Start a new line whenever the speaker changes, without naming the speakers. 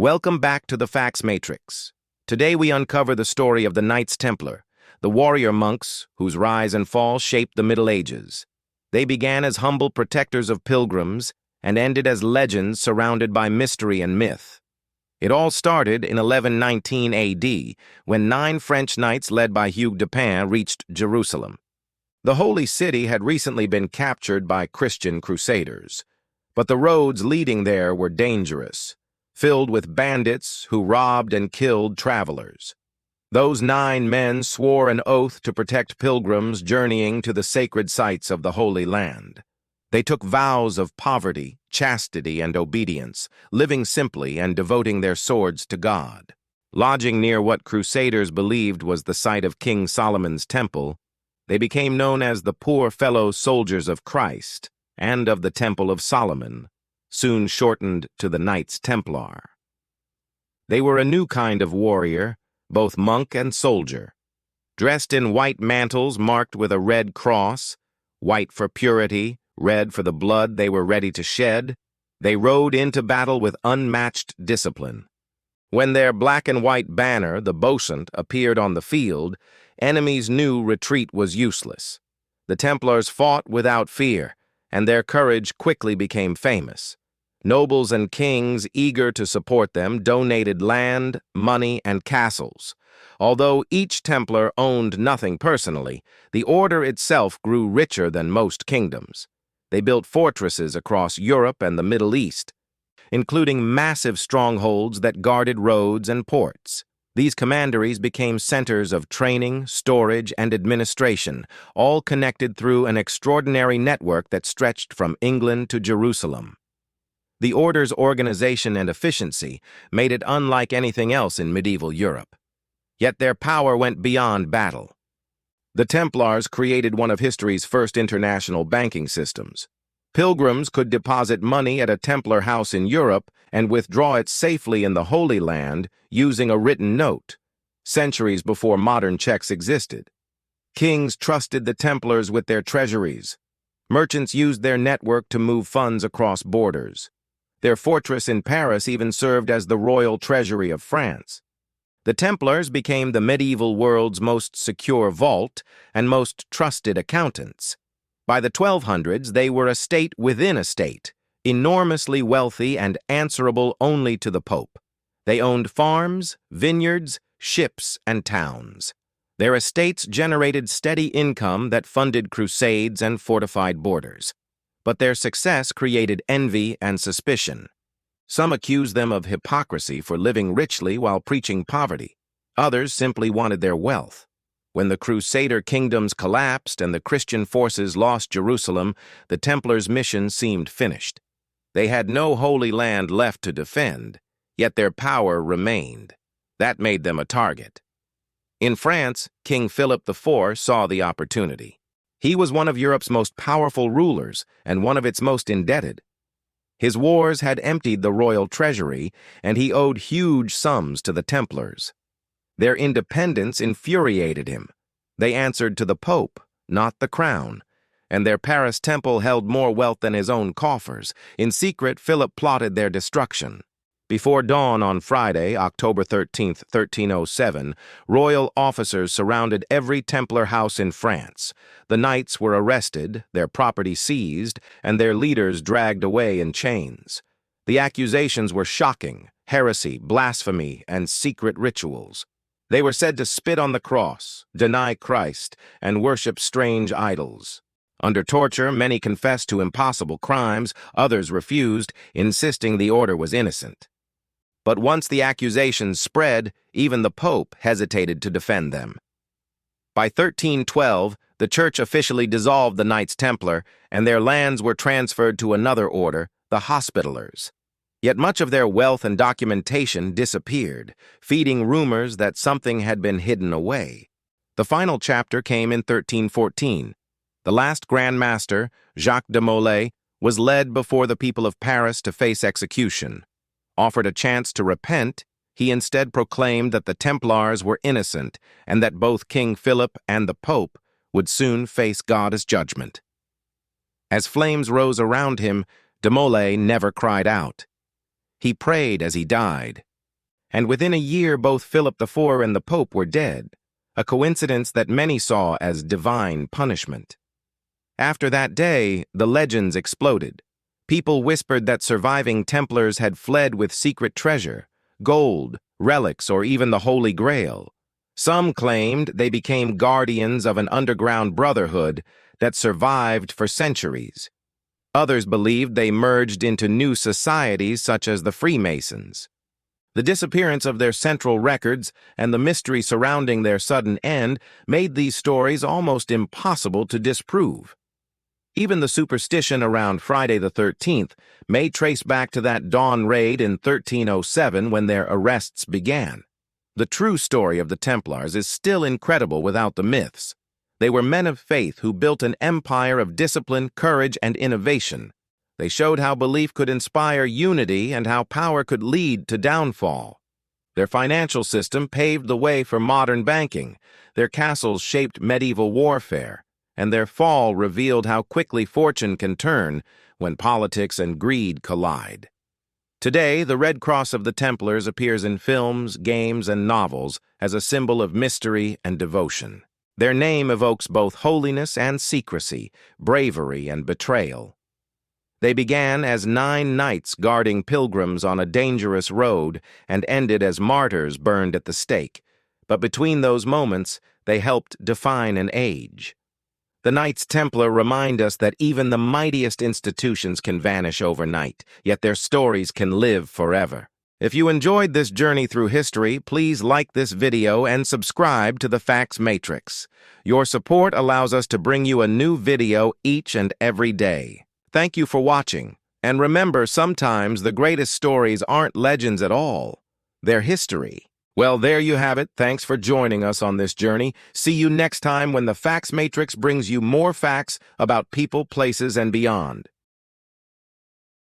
Welcome back to the Facts Matrix. Today we uncover the story of the Knights Templar, the warrior monks whose rise and fall shaped the Middle Ages. They began as humble protectors of pilgrims and ended as legends surrounded by mystery and myth. It all started in 1119 AD, when 9 French knights led by Hugh de Payens reached Jerusalem. The Holy City had recently been captured by Christian crusaders, but the roads leading there were dangerous, filled with bandits who robbed and killed travelers. Those 9 men swore an oath to protect pilgrims journeying to the sacred sites of the Holy Land. They took vows of poverty, chastity, and obedience, living simply and devoting their swords to God. Lodging near what crusaders believed was the site of King Solomon's temple, they became known as the poor fellow soldiers of Christ and of the Temple of Solomon, soon shortened to the Knights Templar. They were a new kind of warrior, both monk and soldier. Dressed in white mantles marked with a red cross, white for purity, red for the blood they were ready to shed, they rode into battle with unmatched discipline. When their black and white banner, the Bosant, appeared on the field, enemies knew retreat was useless. The Templars fought without fear, and their courage quickly became famous. Nobles and kings eager to support them donated land, money, and castles. Although each Templar owned nothing personally, the order itself grew richer than most kingdoms. They built fortresses across Europe and the Middle East, including massive strongholds that guarded roads and ports. These commanderies became centers of training, storage, and administration, all connected through an extraordinary network that stretched from England to Jerusalem. The order's organization and efficiency made it unlike anything else in medieval Europe. Yet their power went beyond battle. The Templars created one of history's first international banking systems. Pilgrims could deposit money at a Templar house in Europe and withdraw it safely in the Holy Land using a written note, centuries before modern checks existed. Kings trusted the Templars with their treasuries. Merchants used their network to move funds across borders. Their fortress in Paris even served as the royal treasury of France. The Templars became the medieval world's most secure vault and most trusted accountants. By the 1200s, they were a state within a state, enormously wealthy and answerable only to the Pope. They owned farms, vineyards, ships, and towns. Their estates generated steady income that funded crusades and fortified borders. But their success created envy and suspicion. Some accused them of hypocrisy for living richly while preaching poverty. Others simply wanted their wealth. When the Crusader kingdoms collapsed and the Christian forces lost Jerusalem, the Templars' mission seemed finished. They had no Holy Land left to defend, yet their power remained. That made them a target. In France, King Philip IV saw the opportunity. He was one of Europe's most powerful rulers and one of its most indebted. His wars had emptied the royal treasury, and he owed huge sums to the Templars. Their independence infuriated him. They answered to the Pope, not the crown, and their Paris temple held more wealth than his own coffers. In secret, Philip plotted their destruction. Before dawn on Friday, October 13, 1307, royal officers surrounded every Templar house in France. The knights were arrested, their property seized, and their leaders dragged away in chains. The accusations were shocking: heresy, blasphemy, and secret rituals. They were said to spit on the cross, deny Christ, and worship strange idols. Under torture, many confessed to impossible crimes, others refused, insisting the order was innocent. But once the accusations spread, even the Pope hesitated to defend them. By 1312, the Church officially dissolved the Knights Templar, and their lands were transferred to another order, the Hospitallers. Yet much of their wealth and documentation disappeared, feeding rumors that something had been hidden away. The final chapter came in 1314. The last Grand Master, Jacques de Molay, was led before the people of Paris to face execution. Offered a chance to repent, he instead proclaimed that the Templars were innocent and that both King Philip and the Pope would soon face God's judgment. As flames rose around him, de Molay never cried out. He prayed as he died, and within a year both Philip IV and the Pope were dead, a coincidence that many saw as divine punishment. After that day, the legends exploded. People whispered that surviving Templars had fled with secret treasure, gold, relics, or even the Holy Grail. Some claimed they became guardians of an underground brotherhood that survived for centuries. Others believed they merged into new societies such as the Freemasons. The disappearance of their central records and the mystery surrounding their sudden end made these stories almost impossible to disprove. Even the superstition around Friday the 13th may trace back to that dawn raid in 1307 when their arrests began. The true story of the Templars is still incredible without the myths. They were men of faith who built an empire of discipline, courage, and innovation. They showed how belief could inspire unity and how power could lead to downfall. Their financial system paved the way for modern banking. Their castles shaped medieval warfare, and their fall revealed how quickly fortune can turn when politics and greed collide. Today, the Red Cross of the Templars appears in films, games, and novels as a symbol of mystery and devotion. Their name evokes both holiness and secrecy, bravery and betrayal. They began as 9 knights guarding pilgrims on a dangerous road and ended as martyrs burned at the stake. But between those moments, they helped define an age. The Knights Templar remind us that even the mightiest institutions can vanish overnight, yet their stories can live forever. If you enjoyed this journey through history, please like this video and subscribe to the Facts Matrix. Your support allows us to bring you a new video each and every day. Thank you for watching, and remember, sometimes the greatest stories aren't legends at all. They're history. Well, there you have it. Thanks for joining us on this journey. See you next time when the Facts Matrix brings you more facts about people, places, and beyond.